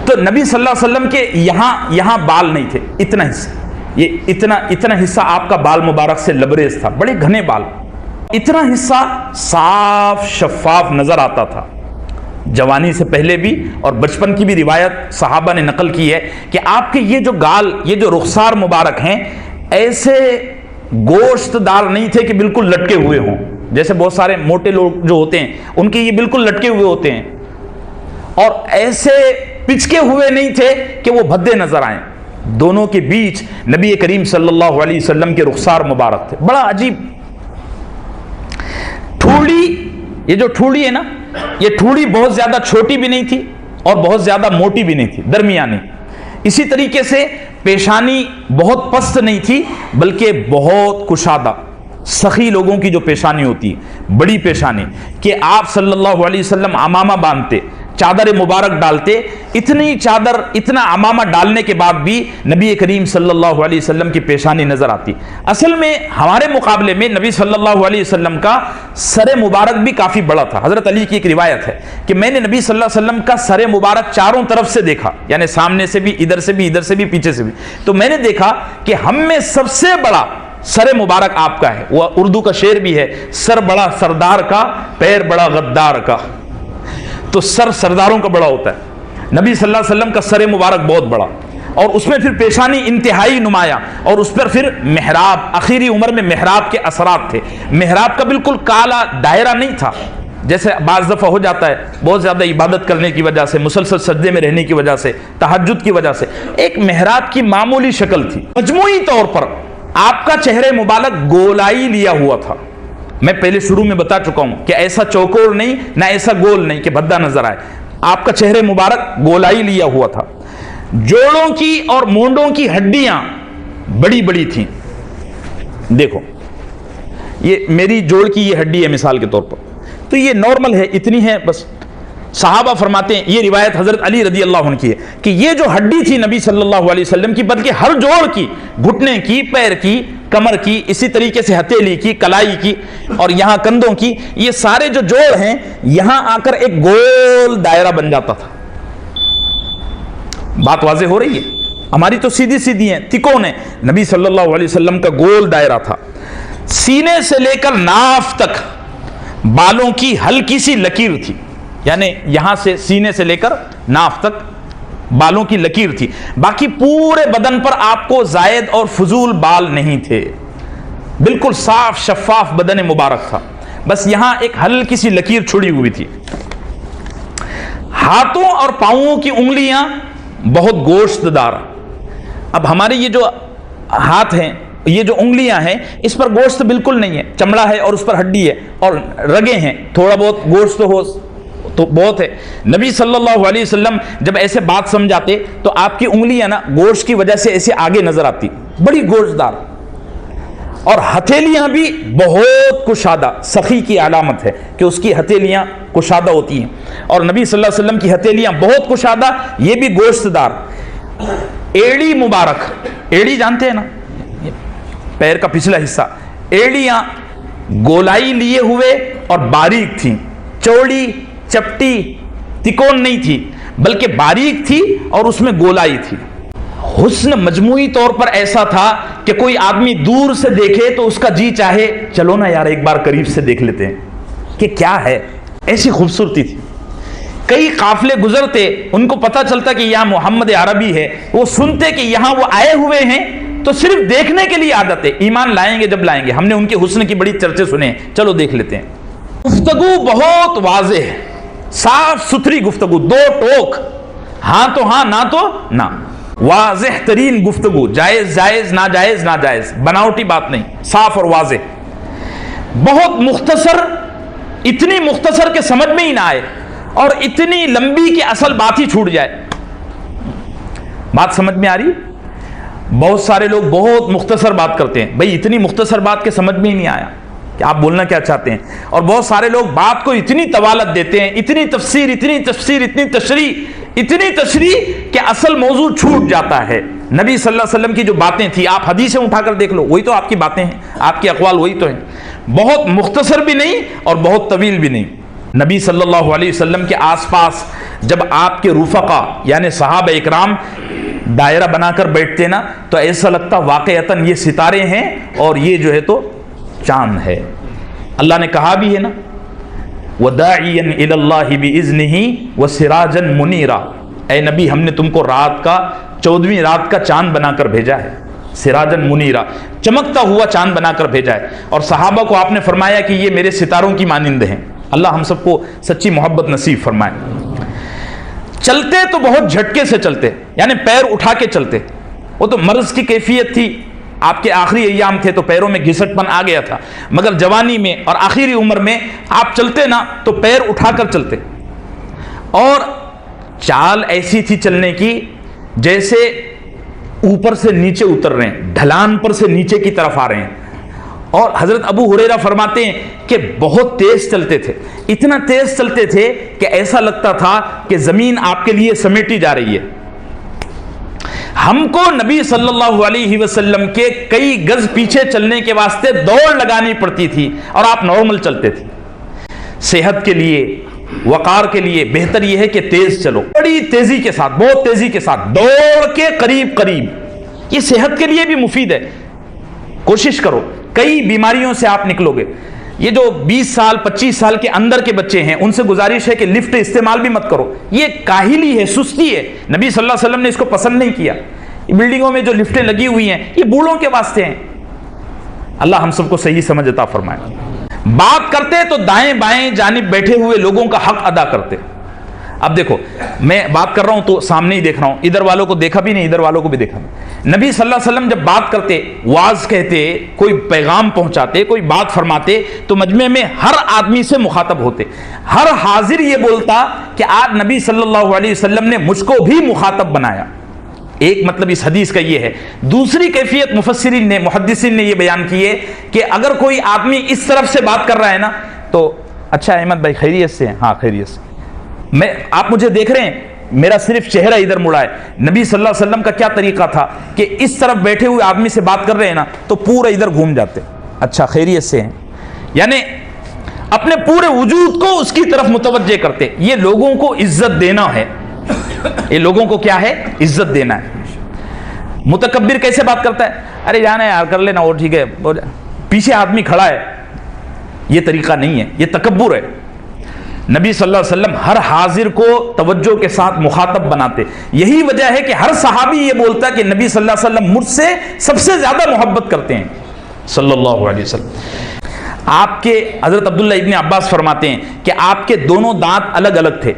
تو نبی صلی اللہ علیہ وسلم کے یہاں بال نہیں تھے، اتنا حصہ، یہ اتنا حصہ آپ کا بال مبارک سے لبریز تھا، بڑے گھنے بال، اتنا حصہ صاف شفاف نظر آتا تھا۔ جوانی سے پہلے بھی اور بچپن کی بھی روایت صحابہ نے نقل کی ہے کہ آپ کے یہ جو گال، یہ جو رخسار مبارک ہیں، ایسے گوشت دار نہیں تھے کہ بالکل لٹکے ہوئے ہوں، جیسے بہت سارے موٹے لوگ جو ہوتے ہیں ان کے یہ بالکل لٹکے ہوئے ہوتے ہیں، اور ایسے پچکے ہوئے نہیں تھے کہ وہ بھدے نظر آئیں۔ دونوں کے بیچ نبی کریم صلی اللہ علیہ وسلم کے رخسار مبارک تھے، بڑا عجیب۔ ٹھوڑی، یہ جو ٹھوڑی ہے نا، یہ ٹھوڑی بہت زیادہ چھوٹی بھی نہیں تھی اور بہت زیادہ موٹی بھی نہیں تھی، درمیانی۔ اسی طریقے سے پیشانی بہت پست نہیں تھی بلکہ بہت کشادہ، سخی لوگوں کی جو پیشانی ہوتی ہے، بڑی پیشانی، کہ آپ صلی اللہ علیہ وسلم عمامہ باندھتے، چادر مبارک ڈالتے، اتنی چادر، اتنا عمامہ ڈالنے کے بعد بھی نبی کریم صلی اللہ علیہ وسلم کی پیشانی نظر آتی۔ اصل میں ہمارے مقابلے میں نبی صلی اللہ علیہ وسلم کا سر مبارک بھی کافی بڑا تھا۔ حضرت علی کی ایک روایت ہے کہ میں نے نبی صلی اللہ علیہ وسلم کا سر مبارک چاروں طرف سے دیکھا، یعنی سامنے سے بھی، ادھر سے بھی، ادھر سے بھی، پیچھے سے بھی، تو میں نے دیکھا کہ ہم میں سب سے بڑا سر مبارک آپ کا ہے۔ وہ اردو کا شعر بھی ہے، سر بڑا سردار کا، پیر بڑا غدار کا۔ تو سر سرداروں کا بڑا ہوتا ہے، نبی صلی اللہ علیہ وسلم کا سر مبارک بہت بڑا، اور اس میں پھر پیشانی انتہائی نمایاں، اور اس پر پھر محراب، آخری عمر میں محراب کے اثرات تھے۔ محراب کا بالکل کالا دائرہ نہیں تھا، جیسے بعض دفعہ ہو جاتا ہے بہت زیادہ عبادت کرنے کی وجہ سے، مسلسل سجدے میں رہنے کی وجہ سے، تہجد کی وجہ سے، ایک محراب کی معمولی شکل تھی۔ مجموعی طور پر آپ کا چہرے مبارک گولائی لیا ہوا تھا۔ میں پہلے شروع میں بتا چکا ہوں کہ ایسا چوکور نہیں، نہ ایسا گول نہیں کہ بھدا نظر آئے، آپ کا چہرے مبارک گولائی لیا ہوا تھا۔ جوڑوں کی اور مونڈوں کی ہڈیاں بڑی بڑی تھیں۔ دیکھو، یہ میری جوڑ کی یہ ہڈی ہے مثال کے طور پر، تو یہ نارمل ہے، اتنی ہے بس۔ صحابہ فرماتے ہیں، یہ روایت حضرت علی رضی اللہ عنہ کی ہے کہ یہ جو ہڈی تھی نبی صلی اللہ علیہ وسلم کی، بلکہ ہر جوڑ کی، گھٹنے کی، پیر کی، کمر کی، اسی طریقے سے ہتھیلی کی، کلائی کی، اور یہاں کندھوں کی، یہ سارے جو جوڑ ہیں یہاں آ کر ایک گول دائرہ بن جاتا تھا۔ بات واضح ہو رہی ہے؟ ہماری تو سیدھی سیدھی ہیں، تکون ہے، نبی صلی اللہ علیہ وسلم کا گول دائرہ تھا۔ سینے سے لے کر ناف تک بالوں کی ہلکی سی لکیر تھی، یعنی یہاں سے سینے سے لے کر ناف تک بالوں کی لکیر تھی، باقی پورے بدن پر آپ کو زائد اور فضول بال نہیں تھے، بالکل صاف شفاف بدن مبارک تھا، بس یہاں ایک ہلکی سی لکیر چھڑی ہوئی تھی۔ ہاتھوں اور پاؤں کی انگلیاں بہت گوشت دار۔ اب ہمارے یہ جو ہاتھ ہیں، یہ جو انگلیاں ہیں، اس پر گوشت بالکل نہیں ہے، چمڑا ہے اور اس پر ہڈی ہے اور رگیں ہیں، تھوڑا بہت گوشت ہو تو بہت ہے۔ نبی صلی اللہ علیہ وسلم جب ایسے بات سمجھاتے تو آپ کی انگلیاں نا گوشت کی وجہ سے ایسے آگے نظر آتی، بڑی گوشت دار، اور ہتھیلیاں بھی بہت کشادہ۔ سخی کی علامت ہے کہ اس کی ہتھیلیاں کشادہ ہوتی ہیں، اور نبی صلی اللہ علیہ وسلم کی ہتھیلیاں بہت کشادہ، یہ بھی گوشت دار۔ ایڑی مبارک، ایڑی جانتے ہیں نا، پیر کا پچھلا حصہ، ایڑیاں گولائی لیے ہوئے اور باریک تھیں، چوڑی چپٹی تکون نہیں تھی بلکہ باریک تھی اور اس میں گولائی تھی۔ حسن مجموعی طور پر ایسا تھا کہ کوئی آدمی دور سے دیکھے تو اس کا جی چاہے چلو نا یار ایک بار قریب سے دیکھ لیتے ہیں کہ کیا ہے، ایسی خوبصورتی تھی۔ کئی قافلے گزرتے، ان کو پتہ چلتا کہ یہاں محمد عربی ہے، وہ سنتے کہ یہاں وہ آئے ہوئے ہیں، تو صرف دیکھنے کے لیے عادت ہے، ایمان لائیں گے جب لائیں گے۔ ہم نے ان کے حسن کی بڑی چرچے سنے ہیں، چلو دیکھ لیتے ہیں۔ گفتگو بہت واضح ہے، صاف ستھری گفتگو، دو ٹوک، ہاں تو ہاں، نہ تو نہ، واضح ترین گفتگو، جائز جائز، ناجائز ناجائز، بناوٹی بات نہیں، صاف اور واضح، بہت مختصر، اتنی مختصر کہ سمجھ میں ہی نہ آئے، اور اتنی لمبی کہ اصل بات ہی چھوٹ جائے۔ بات سمجھ میں آ رہی؟ بہت سارے لوگ بہت مختصر بات کرتے ہیں، بھئی اتنی مختصر بات کہ سمجھ میں ہی نہیں آیا کہ آپ بولنا کیا چاہتے ہیں، اور بہت سارے لوگ بات کو اتنی طوالت دیتے ہیں، اتنی تفسیر، اتنی تفسیر، اتنی تشریح کہ اصل موضوع چھوٹ جاتا ہے۔ نبی صلی اللہ علیہ وسلم کی جو باتیں تھی، آپ حدیثیں اٹھا کر دیکھ لو، وہی تو آپ کی باتیں ہیں، آپ کے اقوال وہی تو ہیں، بہت مختصر بھی نہیں اور بہت طویل بھی نہیں۔ نبی صلی اللہ علیہ وسلم کے آس پاس جب آپ کے رفقا یعنی صحابہ اکرام دائرہ بنا کر بیٹھتے نا، تو ایسا لگتا واقعتاً یہ ستارے ہیں اور یہ جو ہے تو چاند ہے۔ اللہ نے کہا بھی ہے نا، وَدَاعِيًا إِلَى اللَّهِ بِإِذْنِهِ وَسِرَاجًا مُنِيرًا، اے نبی ہم نے تم کو رات کا 14ویں رات کا چاند بنا کر بھیجا ہے، سراجن منیرا، چمکتا ہوا چاند بنا کر بھیجا ہے، اور صحابہ کو آپ نے فرمایا کہ یہ میرے ستاروں کی مانند ہیں۔ اللہ ہم سب کو سچی محبت نصیب فرمائے۔ چلتے تو بہت جھٹکے سے چلتے، یعنی پیر اٹھا کے چلتے، وہ تو مرض کی کیفیت تھی، آپ کے آخری ایام تھے تو پیروں میں گھسٹ پن آ گیا تھا، مگر جوانی میں اور آخری عمر میں آپ چلتے نا تو پیر اٹھا کر چلتے، اور چال ایسی تھی چلنے کی جیسے اوپر سے نیچے اتر رہے ہیں، ڈھلان پر سے نیچے کی طرف آ رہے ہیں۔ اور حضرت ابو ہریرہ فرماتے ہیں کہ بہت تیز چلتے تھے، اتنا تیز چلتے تھے کہ ایسا لگتا تھا کہ زمین آپ کے لیے سمیٹی جا رہی ہے۔ ہم کو نبی صلی اللہ علیہ وسلم کے کئی گز پیچھے چلنے کے واسطے دوڑ لگانی پڑتی تھی، اور آپ نارمل چلتے تھے۔ صحت کے لیے، وقار کے لیے بہتر یہ ہے کہ تیز چلو، بڑی تیزی کے ساتھ، بہت تیزی کے ساتھ دوڑ کے قریب قریب، یہ صحت کے لیے بھی مفید ہے۔ کوشش کرو، کئی بیماریوں سے آپ نکلو گے۔ یہ جو 20 سال 25 سال کے اندر کے بچے ہیں، ان سے گزارش ہے کہ لفٹ استعمال بھی مت کرو، یہ کاہلی ہے، سستی ہے، نبی صلی اللہ علیہ وسلم نے اس کو پسند نہیں کیا۔ بلڈنگوں میں جو لفٹیں لگی ہوئی ہیں یہ بوڑھوں کے واسطے ہیں۔ اللہ ہم سب کو صحیح سمجھ عطا فرمائے۔ بات کرتے تو دائیں بائیں جانب بیٹھے ہوئے لوگوں کا حق ادا کرتے۔ اب دیکھو میں بات کر رہا ہوں تو سامنے ہی دیکھ رہا ہوں، ادھر والوں کو دیکھا بھی نہیں، ادھر والوں کو بھی دیکھا نہیں۔ نبی صلی اللہ علیہ وسلم جب بات کرتے، واعظ کہتے، کوئی پیغام پہنچاتے، کوئی بات فرماتے، تو مجمع میں ہر آدمی سے مخاطب ہوتے، ہر حاضر یہ بولتا کہ آج نبی صلی اللہ علیہ وسلم نے مجھ کو بھی مخاطب بنایا۔ ایک مطلب اس حدیث کا یہ ہے۔ دوسری کیفیت مفسرین نے، محدثین نے یہ بیان کی ہے کہ اگر کوئی آدمی اس طرف سے بات کر رہا ہے نا تو اچھا احمد بھائی خیریت سے ہیں؟ ہاں خیریت سے، میں آپ مجھے دیکھ رہے ہیں، میرا صرف چہرہ ادھر مڑا ہے۔ نبی صلی اللہ علیہ وسلم کا کیا طریقہ تھا کہ اس طرف بیٹھے ہوئے آدمی سے بات کر رہے ہیں نا تو پورا ادھر گھوم جاتے، اچھا خیریت سے ہیں، یعنی اپنے پورے وجود کو اس کی طرف متوجہ کرتے۔ یہ لوگوں کو عزت دینا ہے، یہ لوگوں کو کیا ہے؟ عزت دینا ہے۔ متکبر کیسے بات کرتا ہے؟ ارے جانا ہے یار، کر لینا، وہ ٹھیک ہے، پیچھے آدمی کھڑا ہے، یہ طریقہ نہیں ہے، یہ تکبر ہے۔ نبی صلی اللہ علیہ وسلم ہر حاضر کو توجہ کے ساتھ مخاطب بناتے۔ یہی وجہ ہے کہ ہر صحابی یہ بولتا کہ نبی صلی اللہ علیہ وسلم مجھ سے سب سے زیادہ محبت کرتے ہیں صلی اللہ علیہ وسلم۔ آپ کے حضرت عبداللہ ابن عباس فرماتے ہیں کہ آپ کے دونوں دانت الگ الگ تھے۔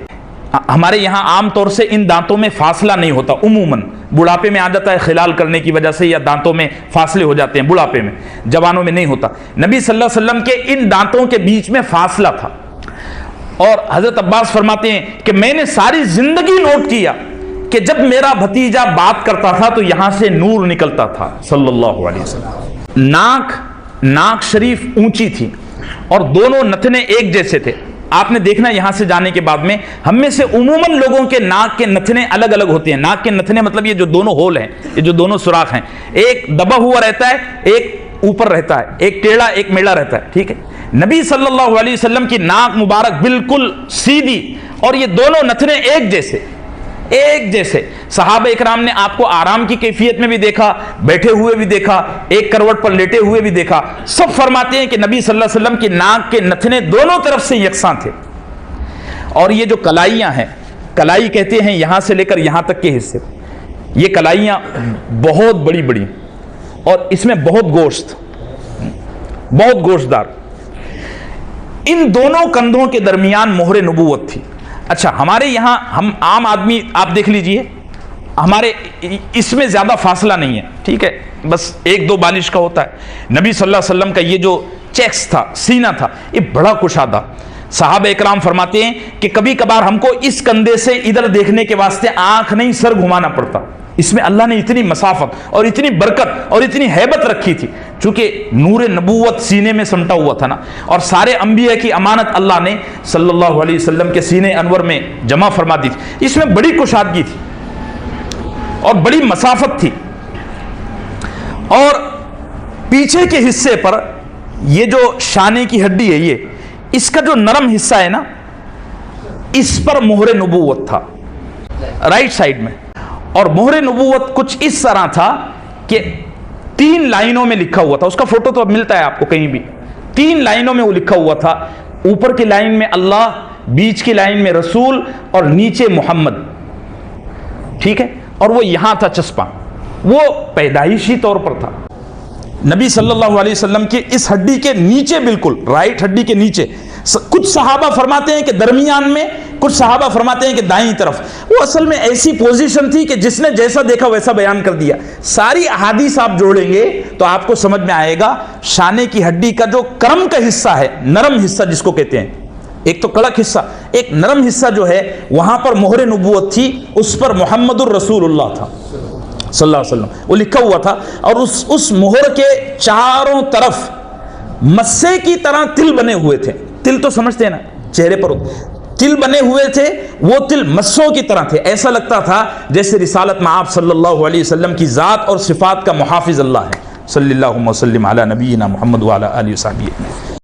ہمارے یہاں عام طور سے ان دانتوں میں فاصلہ نہیں ہوتا، عموماً بڑھاپے میں آ جاتا ہے خلال کرنے کی وجہ سے، یا دانتوں میں فاصلے ہو جاتے ہیں بڑھاپے میں، جوانوں میں نہیں ہوتا۔ نبی صلی اللہ علیہ وسلم کے ان دانتوں کے بیچ میں فاصلہ تھا، اور حضرت عباس فرماتے ہیں کہ میں نے ساری زندگی نوٹ کیا کہ جب میرا بھتیجا بات کرتا تھا تو یہاں سے نور نکلتا تھا صلی اللہ علیہ وسلم۔ ناک شریف اونچی تھی اور دونوں نتنے ایک جیسے تھے۔ آپ نے دیکھنا یہاں سے جانے کے بعد میں ہم میں سے عموماً لوگوں کے ناک کے نتنے الگ الگ ہوتے ہیں۔ ناک کے نتنے مطلب یہ جو دونوں ہول ہیں، یہ جو دونوں سوراخ ہیں، ایک دبا ہوا رہتا ہے، ایک اوپر رہتا ہے، ایک ٹیڑھا ایک میڑا رہتا ہے، ٹھیک ہے۔ نبی صلی اللہ علیہ وسلم کی ناک مبارک بالکل سیدھی، اور یہ دونوں نتنے ایک جیسے۔ صحابہ اکرام نے آپ کو آرام کی کیفیت میں بھی دیکھا، بیٹھے ہوئے بھی دیکھا، ایک کروٹ پر لیٹے ہوئے بھی دیکھا۔ سب فرماتے ہیں کہ نبی صلی اللہ علیہ وسلم کی ناک کے نتنے دونوں طرف سے یکساں تھے، اور یہ جو کلائیاں ہیں، کلائی کہتے ہیں یہاں سے لے کر یہاں تک کے حصے، یہ کلائیاں بہت بڑی بڑی اور اس میں بہت گوشت، بہت گوشت دار. ان دونوں کندھوں کے درمیان مہر نبوت تھی. اچھا ہمارے یہاں ہم عام آدمی آپ دیکھ لیجئے، ہمارے اس میں زیادہ فاصلہ نہیں ہے، ٹھیک ہے، بس 1-2 بالش کا ہوتا ہے. نبی صلی اللہ علیہ وسلم کا یہ جو چیکس تھا، سینہ تھا، یہ بڑا کشادہ. صحابہ اکرام فرماتے ہیں کہ کبھی کبھار ہم کو اس کندھے سے ادھر دیکھنے کے واسطے آنکھ نہیں سر گھمانا پڑتا. اس میں اللہ نے اتنی مسافت اور اتنی برکت اور اتنی ہیبت رکھی تھی، چونکہ نور نبوت سینے میں سمٹا ہوا تھا نا، اور سارے انبیاء کی امانت اللہ نے صلی اللہ علیہ وسلم کے سینے انور میں جمع فرما دی تھی. اس میں بڑی کشادگی تھی اور بڑی مسافت تھی. اور پیچھے کے حصے پر یہ جو شانے کی ہڈی ہے، یہ اس کا جو نرم حصہ ہے نا، اس پر مہر نبوت تھا رائٹ سائڈ میں. اور مہر نبوت کچھ اس طرح تھا کہ 3 لائنوں میں لکھا ہوا تھا. اس کا فوٹو تو اب ملتا ہے آپ کو کہیں بھی. 3 لائنوں میں وہ لکھا ہوا تھا. اوپر کی لائن میں اللہ، بیچ کی لائن میں رسول اور نیچے محمد، ٹھیک ہے. اور وہ یہاں تھا چسپاں، وہ پیدائشی طور پر تھا. نبی صلی اللہ علیہ وسلم کی اس ہڈی کے نیچے، بالکل رائٹ ہڈی کے نیچے، کچھ صحابہ فرماتے ہیں کہ درمیان میں، کچھ صحابہ فرماتے ہیں کہ دائیں طرف. وہ اصل میں ایسی پوزیشن تھی کہ جس نے جیسا دیکھا ویسا بیان کر دیا. ساری احادیث آپ جوڑیں گے تو آپ کو سمجھ میں آئے گا شانے کی ہڈی کا جو کرم کا حصہ ہے، نرم حصہ جس کو کہتے ہیں، ایک تو کڑک حصہ، ایک نرم حصہ جو ہے، وہاں پر مہر نبوت تھی، اس پر محمد الرسول اللہ تھا صلی اللہ علیہ وسلم، وہ لکھا ہوا تھا. اور اس مہر کے چاروں طرف مسے کی طرح تل بنے ہوئے تھے. تل تو سمجھتے ہیں نا، چہرے پر تل بنے ہوئے تھے، وہ تل مسوں کی طرح تھے. ایسا لگتا تھا جیسے رسالت میں آپ صلی اللہ علیہ وسلم کی ذات اور صفات کا محافظ اللہ ہے. صلی اللہ وسلم علی نبینا محمد وعلی آلہ وصحبہ.